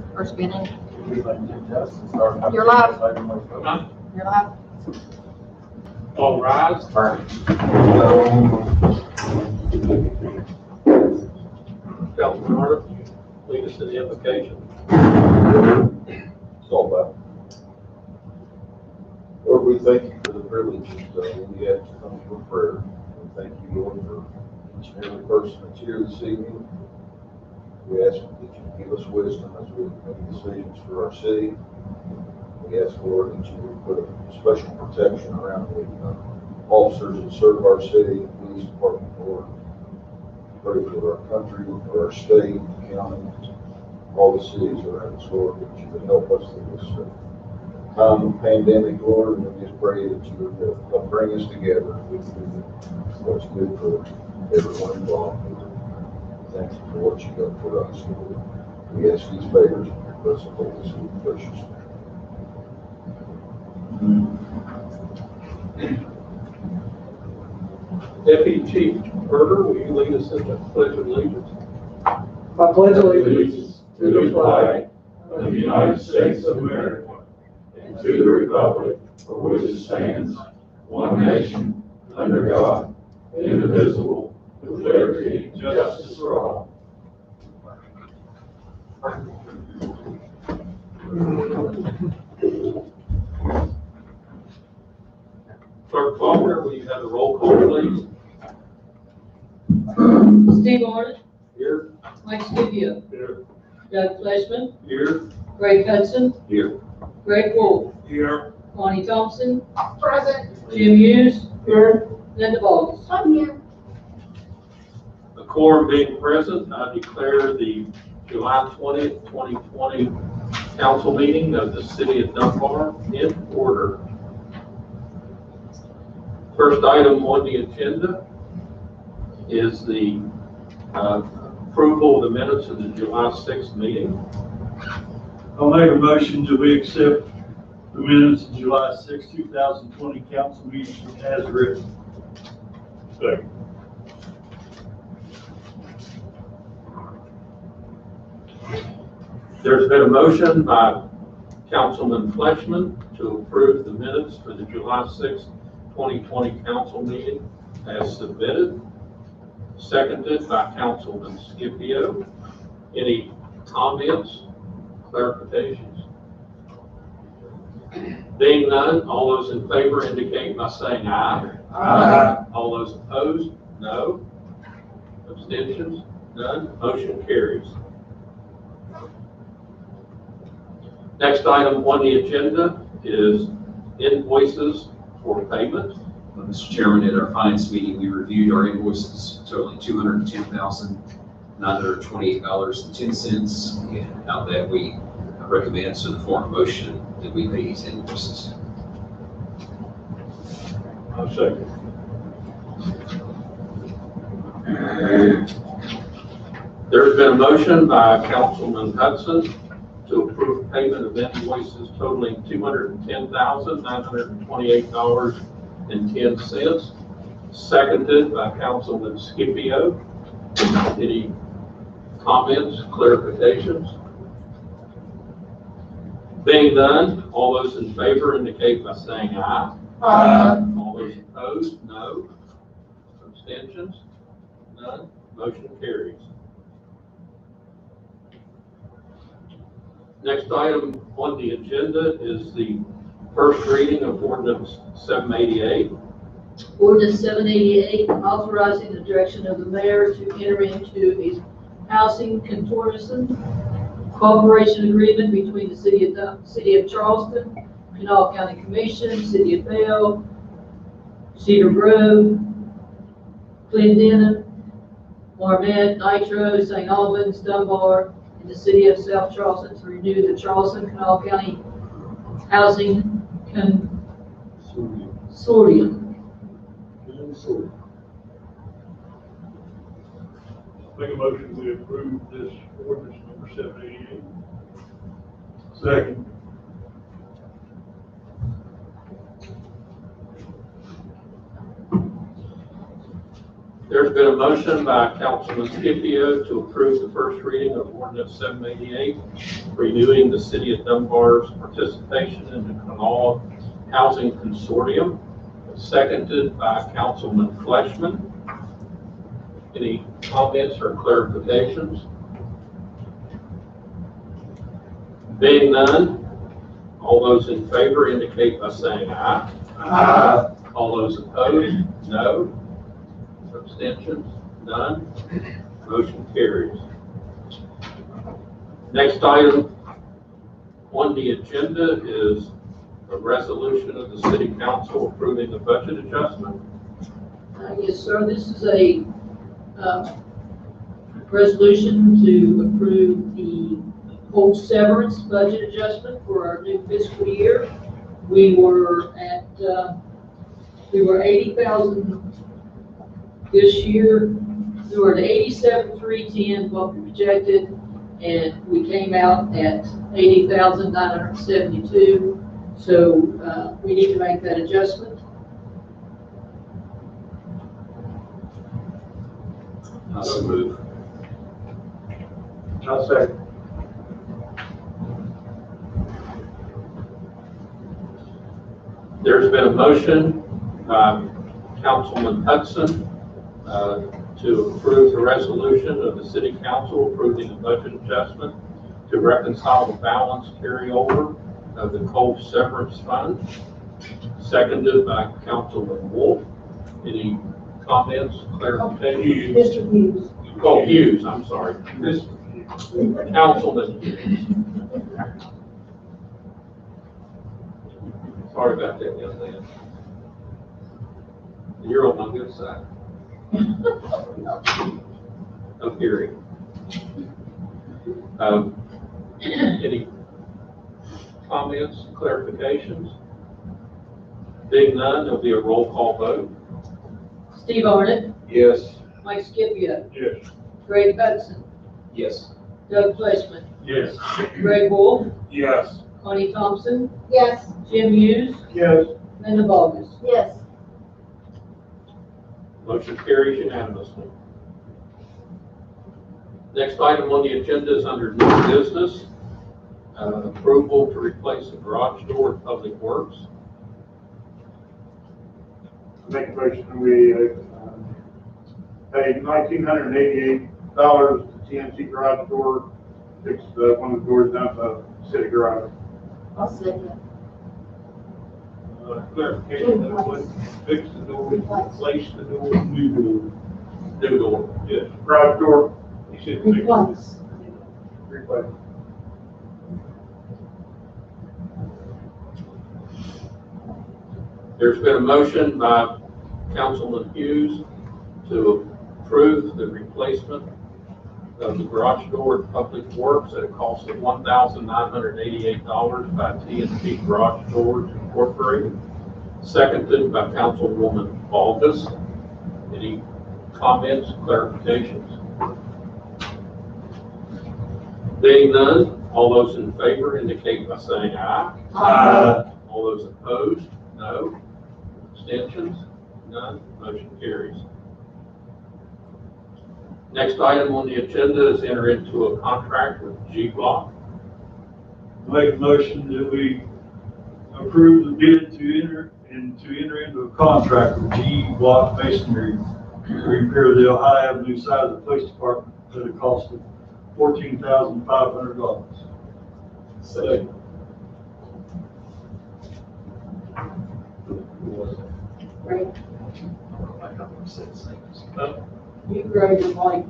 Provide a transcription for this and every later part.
Or spinning. You're You're live. Huh? You're live. All rise. Councilman Arnold, lead us to the application. It's all about. Lord, we thank you for the privilege that we have to come for prayer. We thank you, Lord, for each and every person that's here this evening. We ask that you give us wisdom as we make decisions for our city. We ask, Lord, that you would put a special protection around the officers that serve our city, police department, Lord. Pray for our country, for our state, county, all the cities around us, Lord, that you would help us through this time of pandemic, Lord, and we just pray that you would help bring us together with what's good for everyone involved. Thank you for what you've done for us, Lord. We ask these favors in your blessed holy and precious name. Deputy Chief Berger, will you lead us in the Pledge of Allegiance? I pledge allegiance to the flag of the United States of America and to the republic for which it stands, one nation, under God, indivisible, with liberty and justice for all. Clerk Faulkner, will you have the roll call, please? Steve Arnott, Here. Mike Scipio, Here. Doug Fleshman, Here. Greg Hudson, Here. Greg Wolf, Here. Bonnie Thompson, Present. Jim Hughes, Linda Boggs. I'm here. The quorum being present, I declare the July 20th, 2020 council meeting of the city of Dunbar in order. First item on the agenda is the approval of the minutes of the July 6th meeting. I'll make a motion that we accept the minutes of July 6, 2020 council meeting as written. Second. There's been a motion by Councilman Fleshman to approve the minutes for the July 6th, 2020 council meeting as submitted, seconded by Councilman Scipio. Any comments, clarifications? Being none, all those in favor indicate by saying aye. Aye. All those opposed, no. Abstentions, none. Motion carries. Next item on the agenda is invoices for payment. Mr. Chairman, at our finance meeting, we reviewed our invoices totaling $210,928.10, and out of that we recommend to the form of motion that we pay these invoices. I'll second. There's been a motion by Councilman Hudson to approve payment of invoices totaling $210,928.10, seconded by Councilman Scipio. Any comments, clarifications? Being none, all those in favor indicate by saying aye. Aye. All those opposed, no. Abstentions, none. Motion carries. Next item on the agenda is the first reading of ordinance 788. Ordinance 788, authorizing the direction of the mayor to enter into a housing consortium cooperation agreement between the city of Charleston, Kanawha County Commission, City of Bell, Cedar Grove, Clendenin, Marmet, Nitro, St. Albans, Dunbar, and the city of South Charleston to renew the Charleston Kanawha County Housing Consortium. Make a motion we approve this ordinance number 788. Second. There There's been a motion by Councilman Scipio to approve the first reading of ordinance 788, renewing the city of Dunbar's participation in the Kanawha Housing Consortium, seconded by Councilman Fleshman. Any comments or clarifications? Being none, all those in favor indicate by saying aye. Aye. All those opposed, no. Abstentions, none. Motion carries. Next item on the agenda is a resolution of the city council approving the budget adjustment. Yes, sir, this is a resolution to approve the whole severance budget adjustment for our new fiscal year. We were at, we were 80,000 this year. We were at 87,310, what we projected, and we came out at 80,972. So we need to make that adjustment. So move. I'll second. There's been a motion by Councilman Hudson to approve the resolution of the city council approving the budget adjustment to reconcile the balance carryover of the coal severance fund, seconded by Councilman Wolf. Any comments, clarifications? Mr. Hughes. Oh, Hughes, I'm sorry. Councilman Hughes. Sorry about that, young man. You're on my good side. Of hearing. Any comments, clarifications? Being none, there'll be a roll call vote. Steve Arnott, Yes. Mike Scipio, Yes. Greg Hudson, Yes. Doug Fleshman, Yes. Greg Wolf, Yes. Connie Thompson, Yes. Jim Hughes, Yes. Linda Bogus. Yes. Motion carries unanimously. Next item on the agenda is under new business, approval to replace the garage door at Public Works. Make a motion, we pay $1,988 to TNT garage door, fix one of the doors down at the city garage. I'll second. Clarification, that would fix the door, replace the door, new door. New door. Yes, garage door, you should fix it. Replace. Replace. There's been a motion by Councilman Hughes to approve the replacement of the garage door at Public Works at a cost of $1,988 by TNT Garage Doors Incorporated, seconded by Councilwoman Bogus. Any comments, clarifications? Being none, all those in favor indicate by saying aye. Aye. All those opposed, no. Abstentions, none. Motion carries. Next item on the agenda is enter into a contract with G Block. Make a motion that we approve the bid to enter into a contract with G Block Masonry to repair the Ohio Avenue side of the police department at a cost of $14,500. Second. Right. You, Greg, and Mike.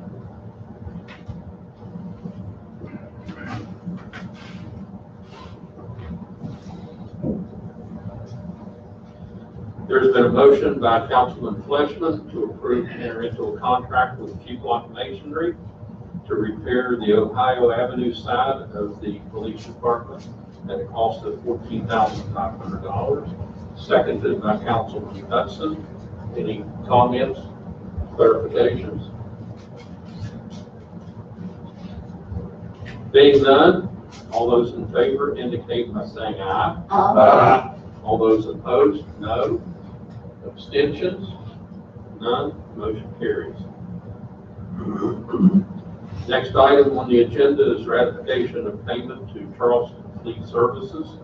There's been a motion by Councilman Fleshman to approve and enter into a contract with G Block Masonry to repair the Ohio Avenue side of the police department at a cost of $14,500, seconded by Councilman Hudson. Any comments, clarifications? Being none, all those in favor indicate by saying aye. Aye. All those opposed, no. Abstentions? None. Motion carries. Next item on the agenda is ratification of payment to Charleston Fleet Services.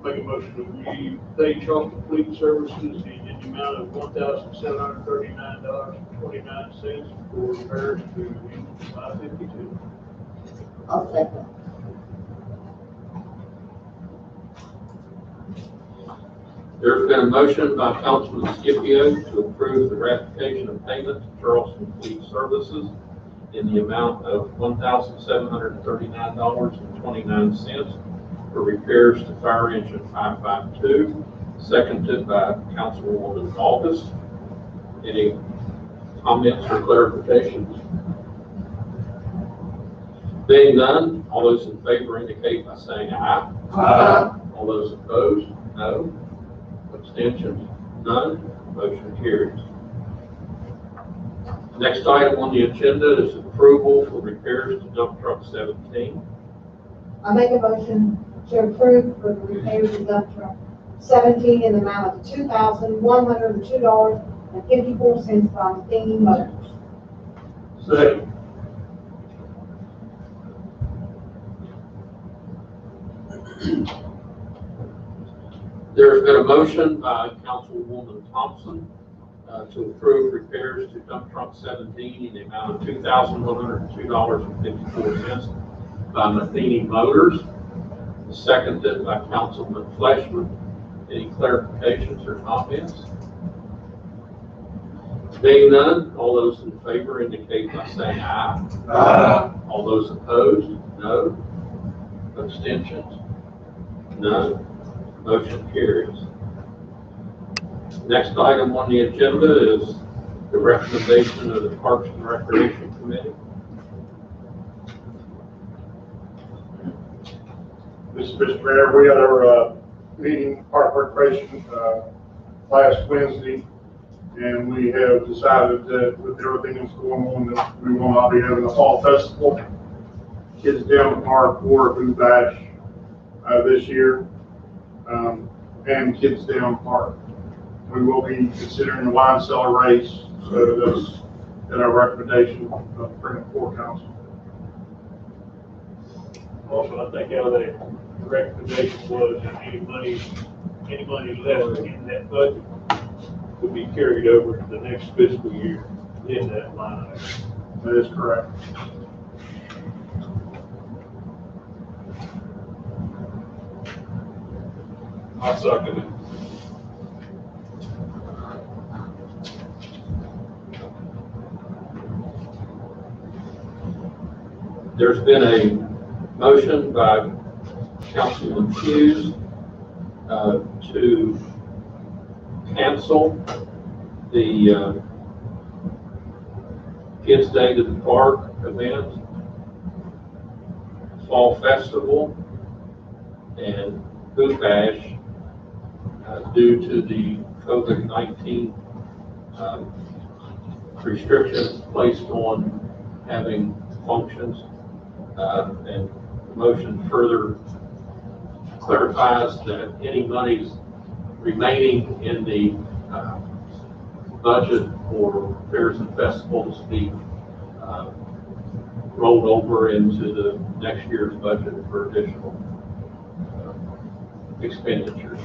Make a motion that we pay Charleston Fleet Services in the amount of $1,739.29 for repairs to engine 552. I'll second. There's been a motion by Councilman Scipio to approve the ratification of payment to Charleston Fleet Services in the amount of $1,739.29 for repairs to fire engine 552, seconded by Councilwoman August. Any comments or clarifications? Being none, all those in favor indicate by saying aye. Aye. All those opposed, no. Abstentions, none. Motion carries. Next item on the agenda is approval for repairs to dump truck 17. I make a motion to approve for the repairs of dump truck 17 in the amount of $2,102.54 by Thingy Motors. Second. There's been a motion by Councilwoman Thompson to approve repairs to dump truck 17 in the amount of $2,102.54 by Matheny Motors, seconded by Councilman Fleshman. Any clarifications or comments? Being none, all those in favor indicate by saying aye. Aye. All those opposed, no. Abstentions, none. Motion carries. Next item on the agenda is the recommendation of the Parks and Recreation Committee. Mr. Mayor, we had our meeting, Park Recreation, last Wednesday, and we have decided that with everything that's going on, that we will not be having a fall festival. Kids Down the Park or Food Bash this year, and Kids Down Park. We will be considering the wine cellar race, so that's in our recommendation of bringing it before council. Also, I think out of that recommendation was that any money left in that budget will be carried over to the next fiscal year in that line item. That is correct. I'll second it. There's been a motion by Councilman Hughes to cancel the Kids Day to the Park event, Fall Festival, and Food Bash due to the COVID-19 restrictions placed on having functions. And the motion further clarifies that any monies remaining in the budget for fairs and festivals be rolled over into the next year's budget for additional expenditures.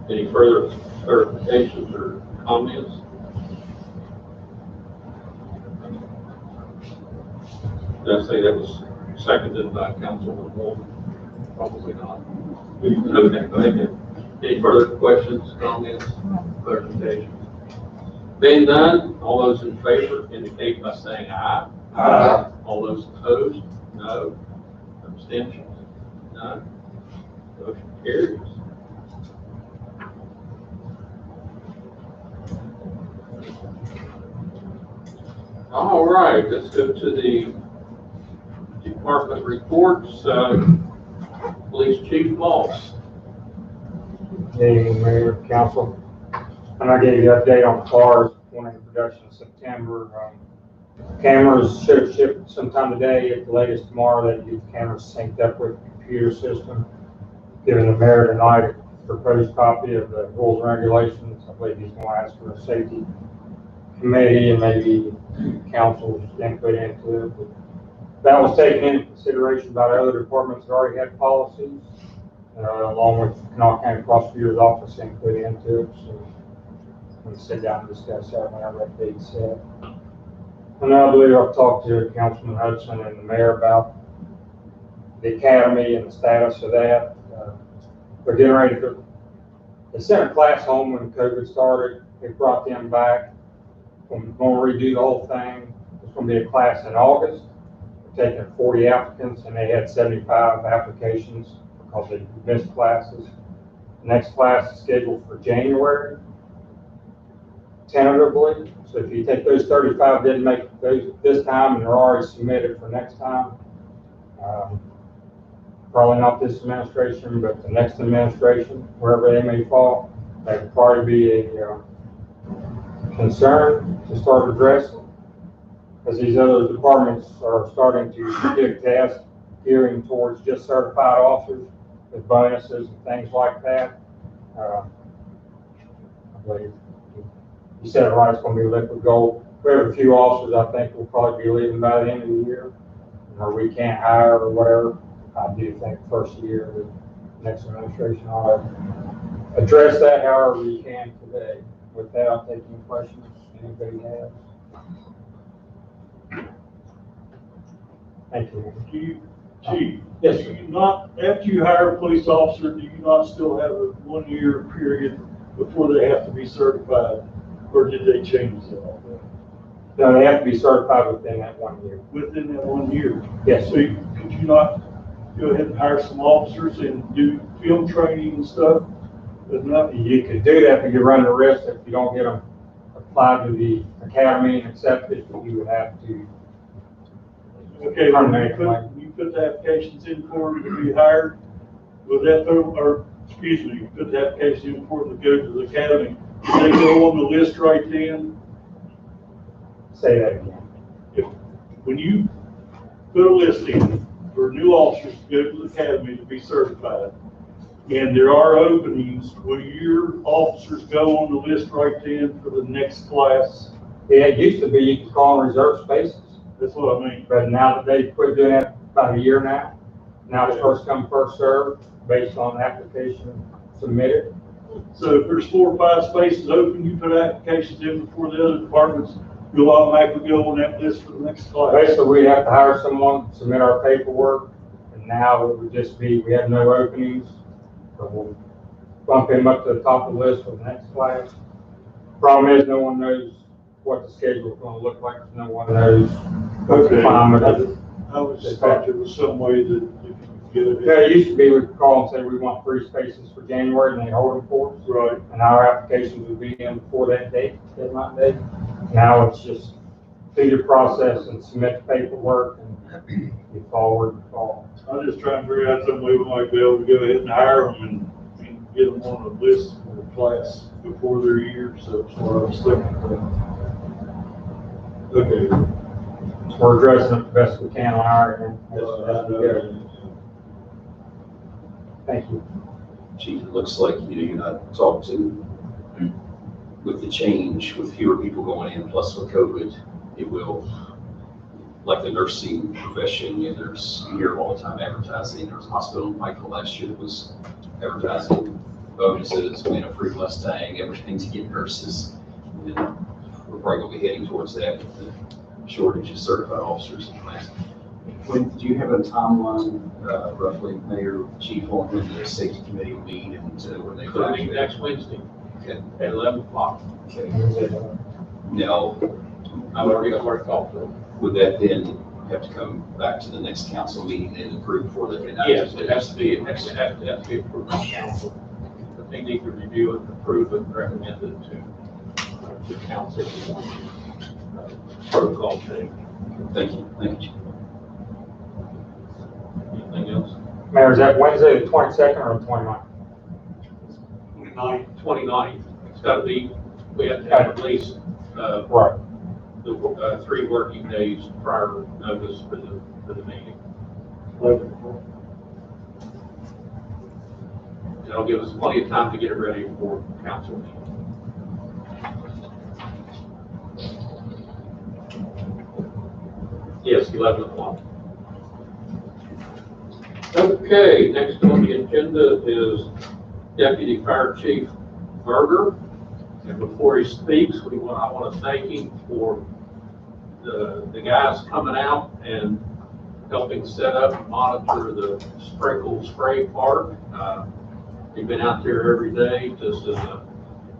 Any further clarifications or comments? Did I say that was seconded by Councilman Wolf? Probably not. Okay, thank you. Any further questions, comments, clarifications? Being none, all those in favor indicate by saying aye. Aye. All those opposed, no. Abstentions, none. Motion carries. All right, let's go to the department reports. Police Chief Moss. Good evening, Mayor, Council. And I gave you an update on cars going into production in September. Cameras should have shipped sometime today, at the latest tomorrow. That get the cameras synced up with the computer system. giving the mayor tonight a proposed copy of the rules and regulations. I believe he's going to ask for a safety committee and maybe council's input into it. But that was taken into consideration by the other departments that already had policies, along with Kanawha County Prosecutor's Office input into it. So we'll sit down and discuss that whenever that date's set. And I believe I've talked to Councilman Hudson and the mayor about the academy and the status of that. They're getting ready to, they sent a class home when COVID started. They brought them back. We're going to redo the whole thing. It's going to be a class in August. We're taking 40 applicants and they had 75 applications because they missed classes. The next class is scheduled for January, tentatively. So if you take those 35 didn't make those this time and they're already submitted for next time, probably not this administration, but the next administration, wherever they may fall, that would probably be a concern to start addressing, as these other departments are starting to give tasks gearing towards just certified officers with bonuses and things like that. I believe you said it right, it's going to be liquid gold. We have a few officers I think will probably be leaving by the end of the year, or we can't hire or whatever. I do think first year the next administration ought to address that however we can today. With that, I'll take any questions anybody has. Thank you. Do you, Chief? Yes, Do sir. you not, after you hire a police officer, do you not still have a 1 year period before they have to be certified? Or did they change that? No, they have to be certified within that 1 year. Within that 1 year? Yes, So could you not go ahead and hire some officers and do field training and stuff? But not, you could do that, but you run the risk if you don't get them applied to the academy and accepted, you would have to. okay, when you put the applications in for them to be hired, would that, or, excuse me, you put the application in for them to go to the academy, would they go on the list right then? Say that again. If, when you put a list in for new officers to go to the academy to be certified, and there are openings, will your officers go on the list right then for the next class? Yeah, it used to be you could call them reserve spaces, That's what I mean. but now that they quit doing that about a year now it's first come, first served based on application submitted. So if there's 4 or 5 spaces open, you put applications in before the other departments, you'll automatically go on that list for the next class. Basically, we'd have to hire someone, submit our paperwork, and now it would just be, we have no openings, so we'll bump him up to the top of the list for the next class. Problem is, no one knows what the schedule is going to look like, no one knows what the climate is. I was just thought there was some way that if you could get it. Yeah, it used to be we'd call and say we want 3 spaces for January, and they hold them for us. Right. And our applications would be in before that date, deadline date. Now it's just do your process and submit the paperwork and you forward and fall. I'm just trying to figure out some way we might be able to go ahead and hire them and get them on a list for the class before their year, so that's what I was thinking. Okay. We're addressing it the best we can on our end as we go. Thank you. Chief, it looks like, you're not talked to, with the change, with fewer people going in, plus with COVID, it will, like the nursing profession, there's, you hear all the time advertising. There was a hospital in Michael last year that was advertising bonuses, free Mustang, everything to get nurses. And we're probably going to be heading towards that with the shortage of certified officers in class. Do you have a timeline, roughly, Mayor, Chief, on when the safety committee will meet and when they It'll be next Wednesday Okay. at 11 o'clock. Okay. Now, I've already talked to them. would that then have to come back to the next council meeting and approve before they can? Yes, it has to be approved by council. But they need to review it, approve it, and recommend it to council. Protocol change. Thank you, Chief. Anything else? Mayor, is that Wednesday the 22nd or the 29th? 29th. It's got to be, we have to have at least Right. the 3 working days prior notice for the meeting. That'll give us plenty of time to get it ready for council meeting. Yes, 11 o'clock. Okay, next on the agenda is Deputy Fire Chief Berger. And before he speaks, I want to thank him for the guys coming out and helping set up and monitor the sprinkle spray park. They've been out there every day just as a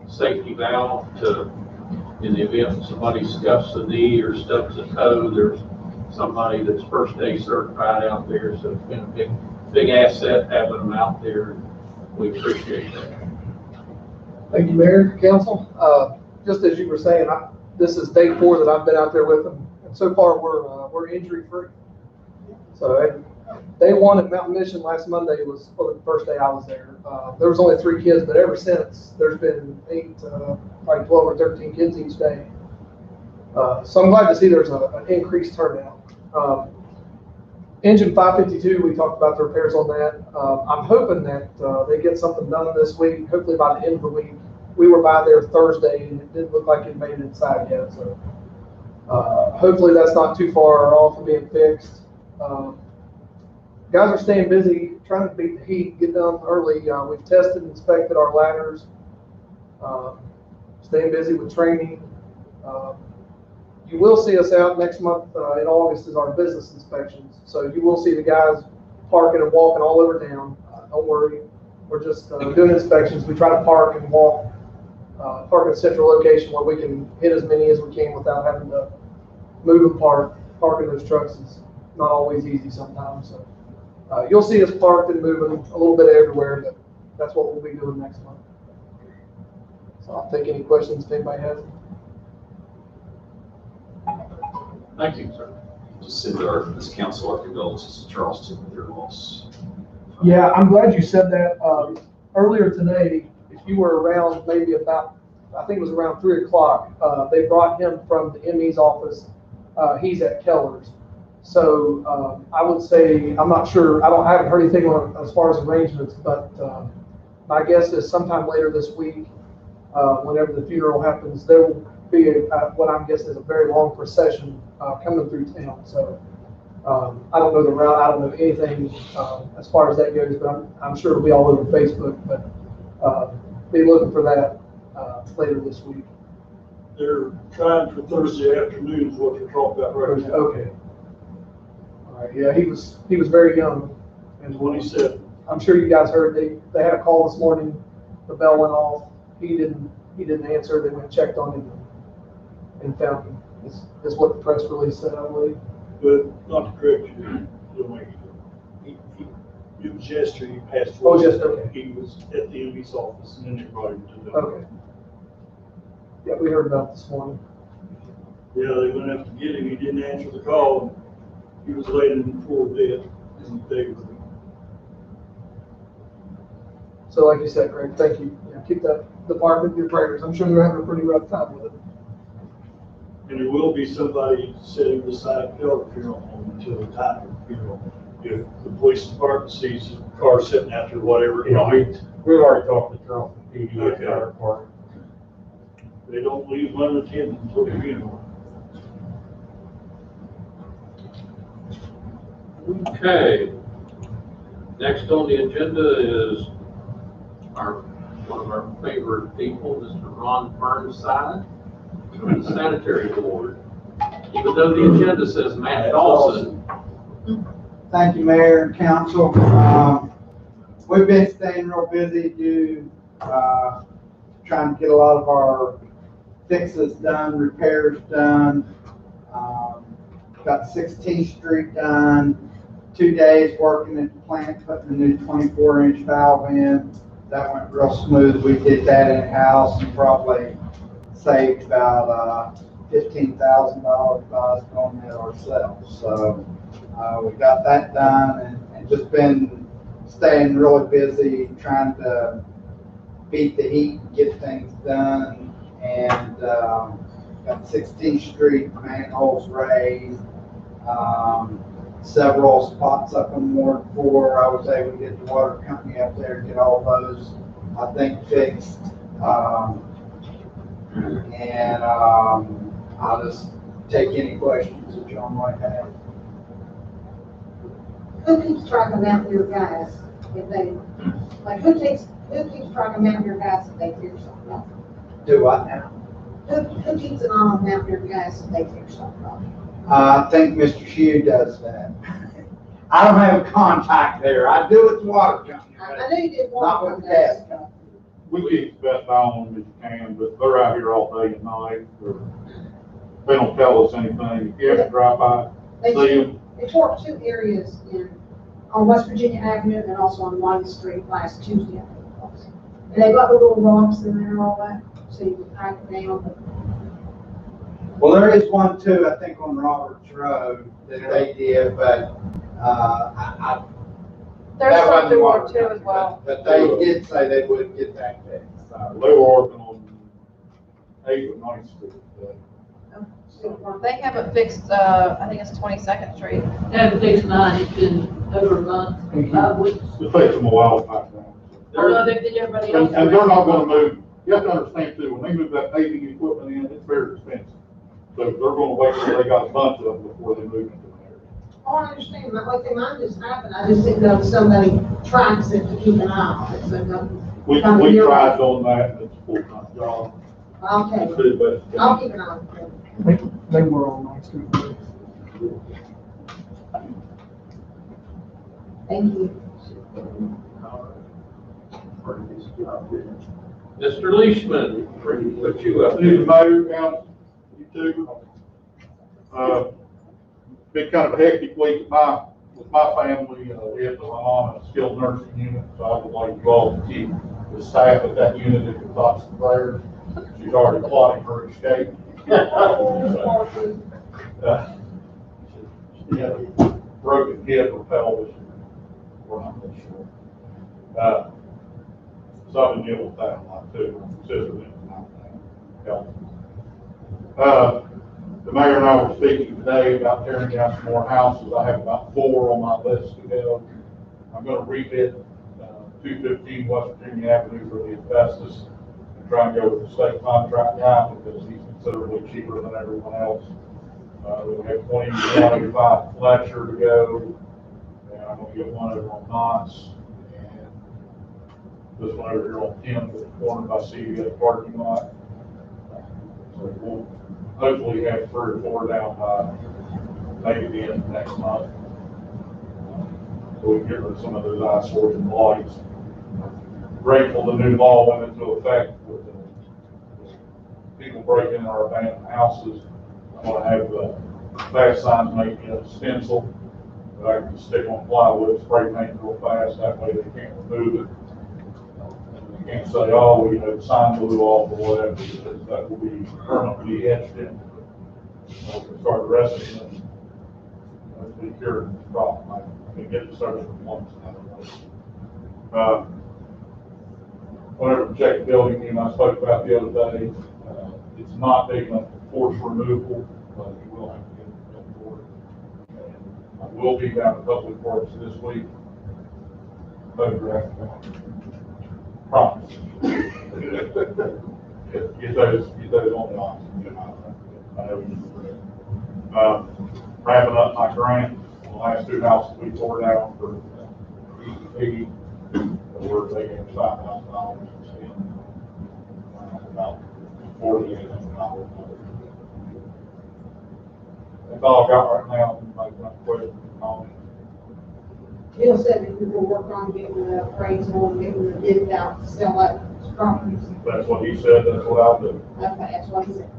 safety valve to, in the event somebody scuffs a knee or stubs a toe, there's somebody that's first aid certified out there. So it's been a big asset having them out there. We appreciate that. Thank you, Mayor, Council. Just as you were saying, this is day 4 that I've been out there with them, and so far we're injury free. So day 1 at Mountain Mission last Monday was the first day I was there. There was only 3 kids, but ever since there's been 8, probably 12 or 13 kids each day. So I'm glad to see there's an increased turnout. Engine 552, we talked about the repairs on that. I'm hoping that they get something done this week, hopefully by the end of the week. We were by there Thursday and it didn't look like it made it inside yet. So hopefully that's not too far off of being fixed. Guys are staying busy, trying to beat the heat, get done early. We've tested and inspected our ladders, staying busy with training. You will see us out next month in August is our business inspections. So you will see the guys parking and walking all over town. Don't worry, we're just doing inspections. We try to park and walk, park in a central location where we can hit as many as we can without having to move and park. Parking those trucks is not always easy sometimes. So you'll see us parked and moving a little bit everywhere, but that's what we'll be doing next month. So I'll take any questions if anybody has them. Thank you, sir. Just send this council our condolences to Charleston with their loss. Yeah, I'm glad you said that. Earlier today, if you were around maybe about, I think it was around 3 o'clock, they brought him from the ME's office. He's at Keller's. So I would say, I'm not sure, I haven't heard anything on, as far as arrangements, but my guess is sometime later this week, whenever the funeral happens, there will be what I'm guessing is a very long procession coming through town. So I don't know the route, I don't know anything as far as that goes, but I'm sure it'll be all over Facebook. But be looking for that later this week. They're trying for Thursday afternoon is what they're talking about right now. Okay. All right. Yeah, he was very young. And 27. I'm sure you guys heard they had a call this morning. The bell went off. He didn't answer. They went and checked on him and found him. Is what the press release said, I believe. But not to correct you, it was yesterday, he passed away. Oh, just okay. He was at the ME's office and then they brought him to the. Okay. Yeah, we heard about it this morning. Yeah, they went up to get him, he didn't answer the call, he was laying in the floor dead, and they were. So like you said, Greg, thank you. Yeah, keep that department in your prayers. I'm sure they're having a pretty rough time with it. And there will be somebody sitting beside Keller funeral home until the time of the funeral. If the police department sees a car sitting out there, whatever. Yeah, we've already talked to Charleston PD Okay. about our part. They don't leave unattended until the funeral. Okay. Next on the agenda is one of our favorite people, Mr. Ron Burnside, from the Sanitary Board. Even though the agenda says Matt Dawson. Thank you, Mayor and Council. We've been staying real busy due trying to get a lot of our fixes done, repairs done. Got 16th Street done. 2 days working at the plant, putting the new 24-inch valve in. That went real smooth. We did that in-house and probably saved about $15,000 by us doing that ourselves. So we got that done and just been staying really busy trying to beat the heat and get things done. And got 16th Street manholes raised. several spots up in Ward 4. I was able to get the water company up there to get all those, I think, fixed. I'll just take any questions that y'all might have. Who keeps track of out your guys if they, like, who keeps track of out your guys if they tear something up? Do I now? Who keeps an eye on out your guys if they tear something up? I think Mr. Hugh does that. I don't have a contact there. I do with the water company, I knew you did not one with the of those. gas company. We keep the best eye on them as you can, but they're out here all day and night. They don't tell us anything. If you have to drive by, see them. They tore up two areas on West Virginia Avenue and also on White Street last Tuesday. And they got the little rocks in there and all that, so you can crack it down. Well, there is one too, I think on Roberts Road that they did, but, There's that wasn't something water more too company, as well. But they did say they would get that fixed. They were working on 8th and 9th Street. They haven't fixed, I think it's 22nd Street. They haven't fixed mine, it's been over a month, 5 weeks. It takes them a while to pack down. Although they did everybody else. And they're not gonna move, you have to understand too, when they move that paving equipment in, it's very expensive. So they're gonna wait till they got a bunch of them before they move into the area. Oh, I understand, but like mine just happened, I just didn't know if somebody tracks it to keep an eye on it, so it doesn't. We tried on that, and it's a full-time job. I'll take It's pretty it, bad. I'll keep an eye on it. They were on Ninth Street. Thank you. Mr. Leishman, what you up Need to? the mayor, council, you two. Been kind of a hectic week with my family, we have my mom in a skilled nursing unit, so I would like you all to keep the staff at that unit in your thoughts and prayers. She's already plotting her escape. She had a broken hip or pelvis, we're not really sure. So I've been dealing with that a lot too. My sister didn't help. The mayor and I were speaking today about tearing down some more houses. I have about 4 on my list to go. I'm gonna rebid 215 West Virginia Avenue for the asbestos and try and go with the state contract guy because he's considerably cheaper than everyone else. We have 25 Fletcher to go, and I'm gonna get one over on Knott's, and this one over here on 10th, with the corner by CVS parking lot. So we'll hopefully have 3 or 4 down by maybe the end of next month. So we can get rid of some of those eyesores and blights. Grateful the new law went into effect with people breaking in our abandoned houses. I'm gonna have the fast signs made in a stencil that I can stick on plywood, spray paint real fast, that way they can't remove it. You can't say, oh, we the sign blew off or whatever, because that will be permanently etched in. We can start arresting them. Hopefully cure the problem. I can get the social complaints. Whenever we check the building, you know, I spoke about the other day, it's not big enough for force removal, but you will have to get it for it. And I will be down at Public Works this week. Photograph. Promise. Get those on the line. I know you. Wrapping up my grant, the last 2 houses we tore down for EEP, we're taking $5,000 and spending about $4,800. That's all I've got right now. Like my question, comment. Bill said that we will work on getting the appraisal and getting the bid out to sell that properties. That's what he said. That's what I'll do. Okay, that's what he said.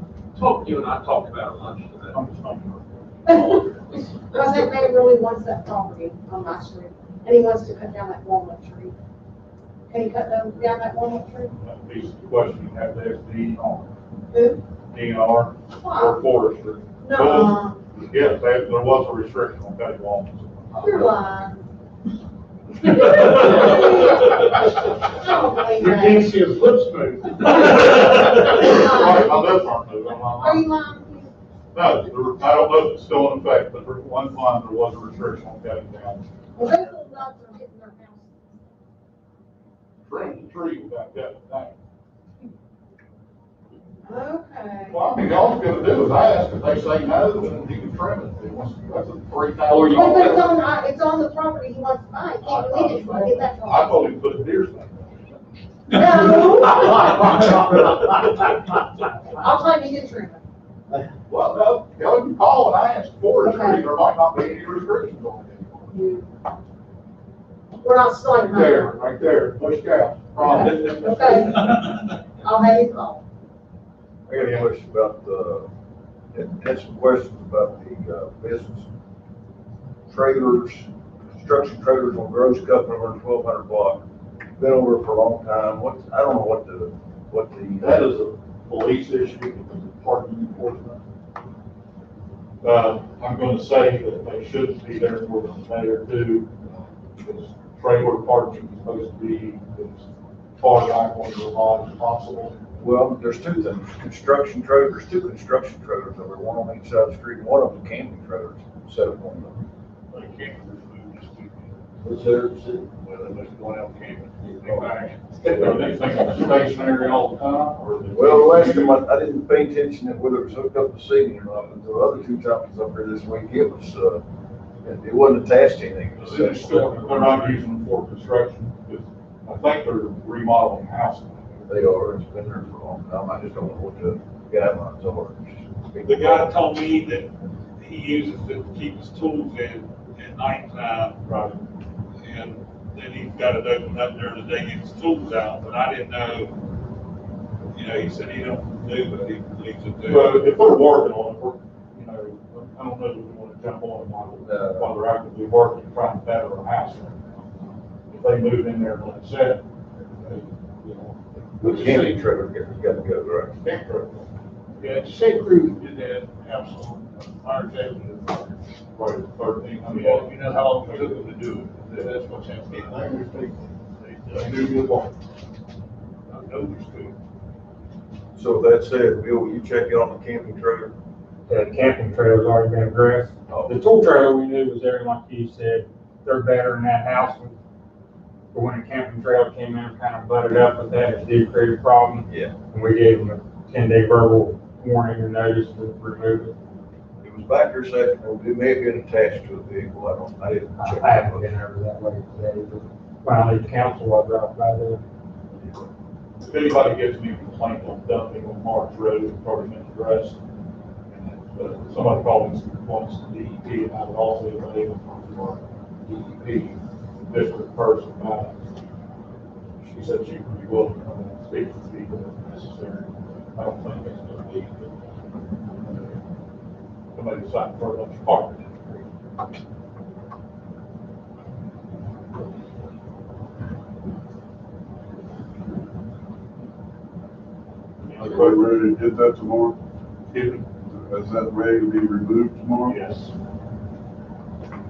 You and I talked about it lunch today. I'm just not sure. Because that man really wants that property on my street, and he wants to cut down that walnut tree. Can he cut down that walnut tree? That piece of the question, you have to ask DNR. Who? DNR or forestry. No, Yes, there was a restriction on cutting walnuts. you're lying. I don't believe You that. can't see his lips move. Right, my lips aren't moving. Are you lying? No, I don't know if it's still in effect, but for one time, there was a restriction on cutting down Well, those little dogs are hitting their house. trimming the tree without cutting it down. Okay. Well, I mean, all you gotta do is ask, if they say no, then you can trim it. That's a Or you- But $3,000. it's on the property he wants to buy, he can't believe it, I get that from. I thought he put a deer stand. No. I'll tell you to trim it. Well, no, you can call and ask for a tree, there might not be any restrictions on it. We're not starting. There, right there, Bush Cow. Okay. I'll have you call. I got a question about, had some questions about the, business trailers, construction trailers on Gross Cup over 1200 block. Been over for a long time. I don't know what the. That is a police issue, parking enforcement. I'm gonna say that they shouldn't be there more than a day or two. Because trailer parking is supposed to be as far as I want to rely as possible. Well, there's two things, construction trailers, there's two construction trailers over, one on each side of the street, and one of them camping trailers set up on them. They can't remove this weekend. What's there? Well, they must go out camping. Are they thinking stationary all the time, or? Well, the last time I didn't pay attention to whether it was hooked up to seating or not, but the other two times up here this week, it was, it wasn't attached to anything. It was They're still, they're not using them for construction, because I think they're remodeling houses. They are, it's been there for a long time, I just don't know what the guidelines are. The guy told me that he uses it to keep his tools in at nighttime. Right. And then he's got it open up during the day, get his tools out, but I didn't know, you know, he said he don't do it, he leaves it there. But if they're working on it, you know, I don't know that we want to jump on them while they're actively working, trying to better a house. If they move in there and let it set, you know. The camping trailer, you got to go, right? Camp trailer. Yeah, the same crew did that house on Myers Avenue. Right, 13, I mean, Well, you know how long it took them to do it, that's what's happening. they do good work. I know there's two. So with that said, Bill, will you check it on the camping trailer? The camping trailer's already been addressed. The tool trailer we knew was there, like you said, they're better in that house. But when the camping trailer came in, kind of butted up with that, it did create a problem. Yeah. And we gave them a 10-day verbal warning and notice to remove it. It was back there second, it may have been attached to a vehicle, I didn't check. I haven't been over that way today, but when I leave council, I drop by there. If anybody gives me a complaint on dumping on March Road, it's probably been addressed. Somebody called me some complaints to DEP, and I would also be able to our DEP district person about it. She said she would be willing to come in and speak to people if necessary. I don't think it's going to be, but somebody decided for a bunch of parking. Everybody ready to get that tomorrow? Excuse me? Is that ready to be removed tomorrow? Yes.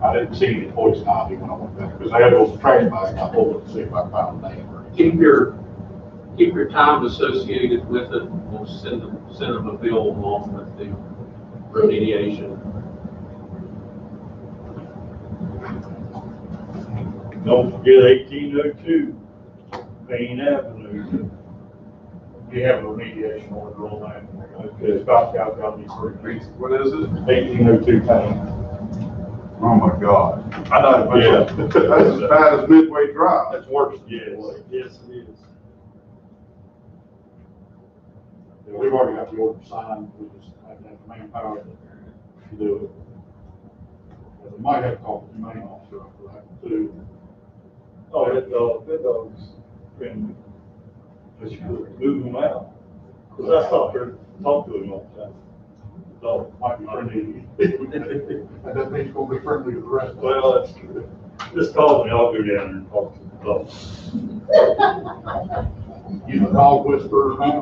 I didn't see any poison ivy when I went back, because I had those trash bags, I pulled it to see if I found a name or anything. Keep your time associated with it, we'll send them a bill along with the remediation. Don't forget 1802 Main Avenue. We have a remediation order on that. Okay, Scott Scott's got to be pretty. What is it? 1802 Payne. Oh my God. I know, Yeah. That's as bad as Midway Drive. That's worse. Yes, yes, it is. Yeah, we've already got the order signed, we just have to have the manpower to do it. Yeah, we might have to call the main officer for that too. Oh, that dog's been, just move him out. Cause I talked to him all the time. So might be friendly. And that means gonna be friendly to the rest of us. Well, that's true. Just call me, I'll go down there and talk to the dog. You know, dog whisperer, huh?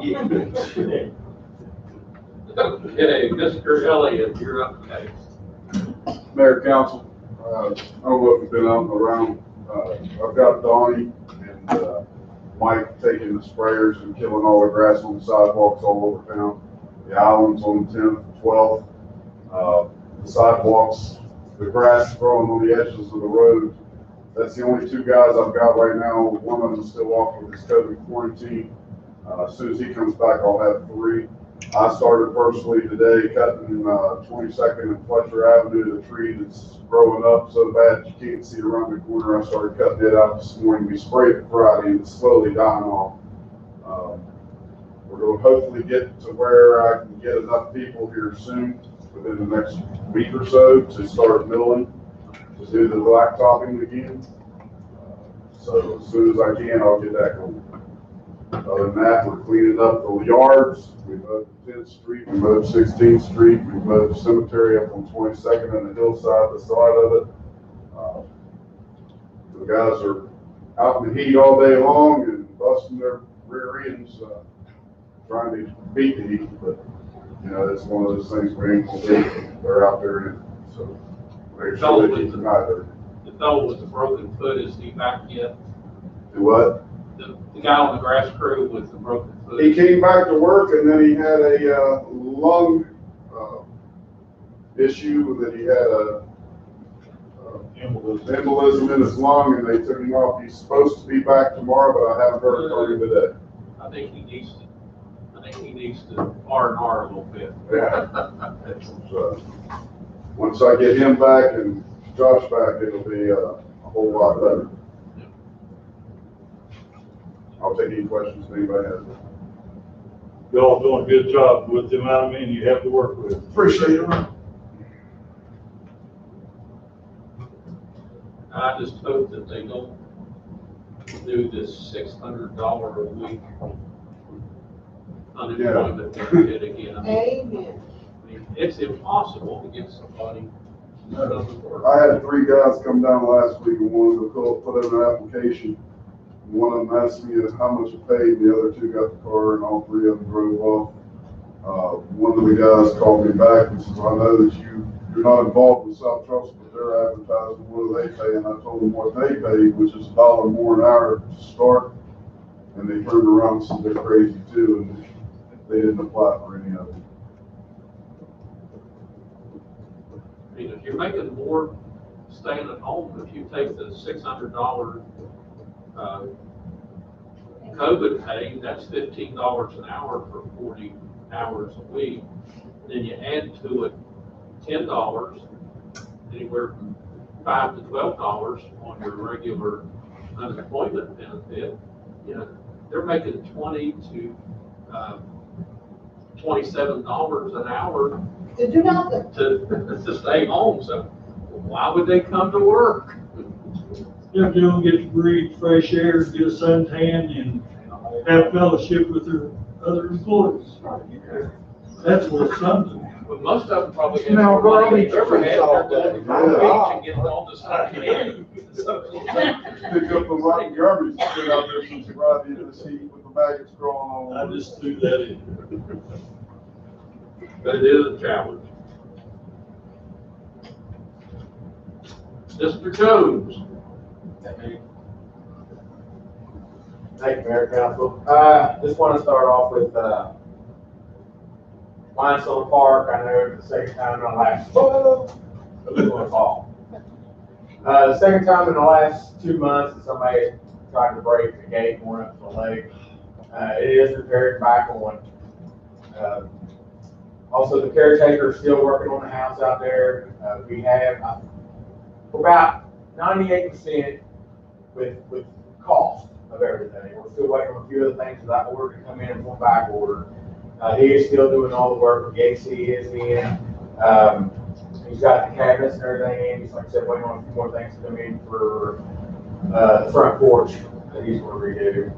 Okay, Mr. Elliott, you're up next. Mayor, council, I don't know if you've been out around, I've got Donnie and, Mike taking the sprayers and killing all the grass on the sidewalks all over town. The islands on the 10th, 12th, The sidewalks, the grass growing on the edges of the road. That's the only two guys I've got right now. One of them is still off with his COVID quarantine. As soon as he comes back, I'll have three. I started personally today cutting 22nd and Fletcher Avenue, the tree that's growing up so bad you can't see around the corner. I started cutting it out this morning. We sprayed it Friday and it's slowly dying off. We're going to hopefully get to where I can get enough people here soon, within the next week or so, to start milling, to do the blacktopping again. So as soon as I can, I'll get that going. Other than that, we're cleaning up the yards. We mowed 10th Street, we mowed 16th Street, we mowed the cemetery up on 22nd and the hillside, the side of it. The guys are out in the heat all day long and busting their rear ends, trying to beat the heat, but you know, it's one of those things we ain't gonna do. They're out there in it, so make sure they keep an eye there. The fellow with the broken foot, is he back yet? Do what? The guy on the grass crew with the broken foot? He came back to work and then he had a lung issue, that he had a embolism in his lung, and they took him off. He's supposed to be back tomorrow, but I haven't heard from him today. I think he needs to R&R a little bit. Yeah. So, once I get him back and Josh back, it'll be a whole lot better. I'll take any questions anybody has. Y'all doing a good job with the amount of men you have to work with. Appreciate it. I just hope that they don't do this $600 a week unemployment benefit again. Amen. I mean, it's impossible to get somebody that doesn't work. I had 3 guys come down last week and wanted to put in an application. One of them asked me how much it paid, the other 2 got the car, and all 3 of them drove off. One of the guys called me back and says, I know that you're not involved with South Charleston, but they're advertising, what do they pay? And I told them what they paid, which is $1 more an hour to start. And they turned around and said they're crazy too, and they didn't apply for any of it. I mean, if you're making more staying at home, if you take the $600 COVID pay, that's $15 an hour for 40 hours a week. Then you add to it $10, anywhere from $5 to $12 on your regular unemployment benefit. You know, they're making $20 to $27 an hour To do nothing. to stay home. So why would they come to work? If they don't get to breathe fresh air, get a suntan, and have fellowship with their other employees. That's worth something. But most of them probably have Now, more money Robbie, than they've ever had. all They're day. going to the beach and getting all the sun in. Pick up the rotten garbage and sit out there since Friday in this heat with the maggots growing all I over. just threw that in. But it is a challenge. Mr. Jones. Thank you, Mayor Council. Just want to start off with Limestone Park. I know the second time in the last, the second time in the last 2 months that somebody tried to break the gate going up to the lake. It is repaired back on. Also, the caretaker is still working on the house out there. We have about 98% with cost of everything. We're still waiting on a few other things that I ordered to come in from back order. He is still doing all the work. The AC is in. He's got the cabinets and everything in. He's, like I said, waiting on a few more things to come in for the front porch that he's going to redo.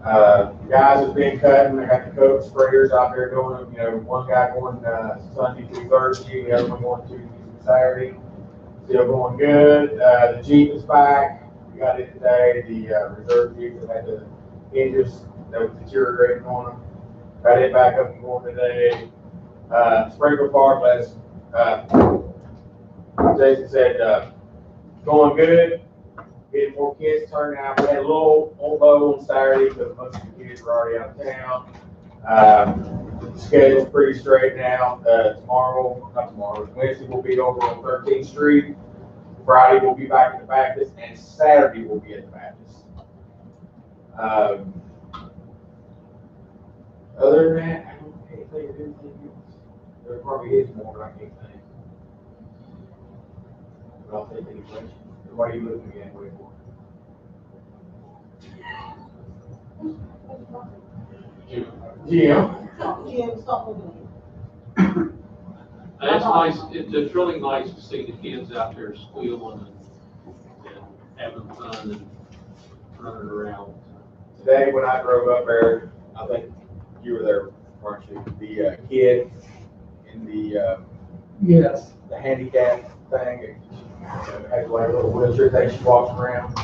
The guys have been cutting. I got the coat sprayers out there going. You know, one guy going Sunday through Thursday, the other one going Tuesday through Saturday. Still going good. The Jeep is back. We got it today. The reserve Jeep that had the hinges that was deteriorating on them. Got it back up and going today. Sprinkler park, as Jason said, going good. Getting more kids turning out. We had a little low on Saturday because most of the kids were already out of town. schedule's pretty straight now. Wednesday we'll be over on 13th Street. Friday we'll be back at the Baptist, and Saturday we'll be at the Baptist. Other than that, I can't think of anything else. There probably is more, but I can't think. But I'll take any questions. What are you looking at? Wait for? Jim. Jim, stop looking at me. It's nice, it's really nice to see the kids out there squealing and having fun and running around. Today, when I drove up there, I think you were there, weren't you? The kid in the Yes. the handicap thing, had like a little wheelchair thing she walks around,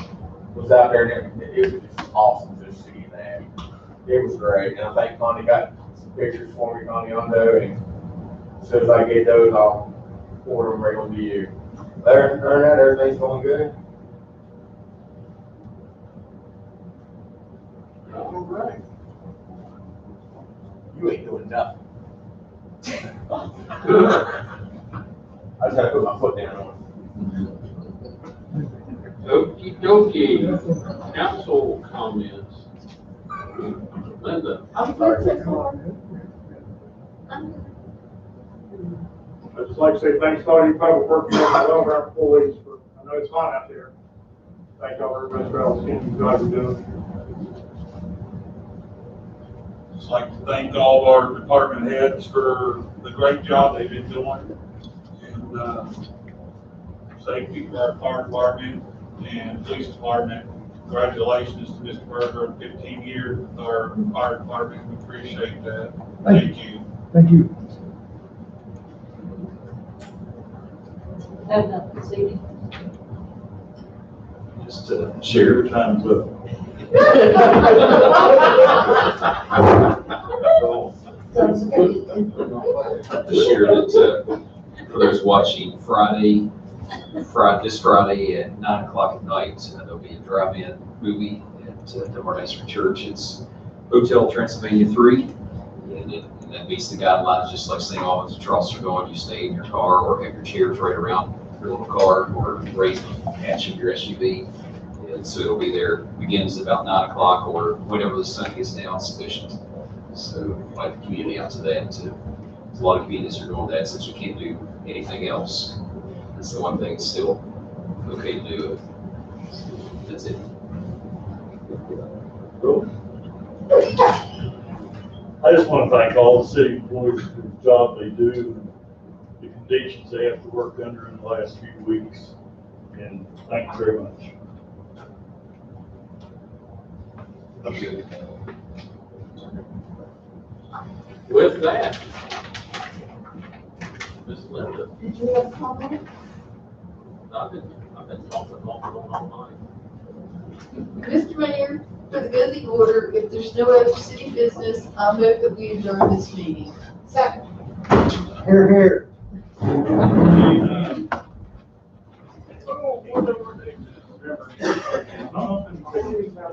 was out there, and it was just awesome to see that. It was great, and I think Connie got some pictures for me, Connie, on there, and as soon as I get those, I'll forward them right on to you. Other than that, everything's going good. All right. You ain't doing nothing. I just gotta put my foot down on Okey dokey, council comments. Linda. I'm good so far. I'd just like to say thanks to all you public working on all of our employees for, I know it's hot out there. Thank y'all very much for all the things you guys are doing. Just like to thank all of our department heads for the great job they've been doing. And safety for our fire department and police department. Congratulations to Mr. Berger on 15 years with our fire department. We appreciate that. Thank you. Thank you. Have nothing, Sadie. Just to share. Time's up. To share that for those watching this Friday at 9 o'clock at night, there'll be a drive-in movie at Dunbar Church. It's Hotel Transylvania 3, and that meets the guidelines, just like St. Albans and Charleston are going. You stay in your car or have your chairs right around your little car or raise the hatch of your SUV. And so it'll be there, begins about 9 o'clock or whenever the sun gets down sufficient. So invite the community out to that. There's a lot of communities are doing that since we can't do anything else. That's the one thing that's still okay to do. That's it. Cool. I just want to thank all the city employees for the job they do, and the conditions they have to work under in the last few weeks. And thank you very much. Okay. With that, Ms. Linda, Did you have a comment? I've been talking all night. Mr. Mayor, for the good of the order, if there's no other city business, I move that we adjourn this meeting. Second. Here, here.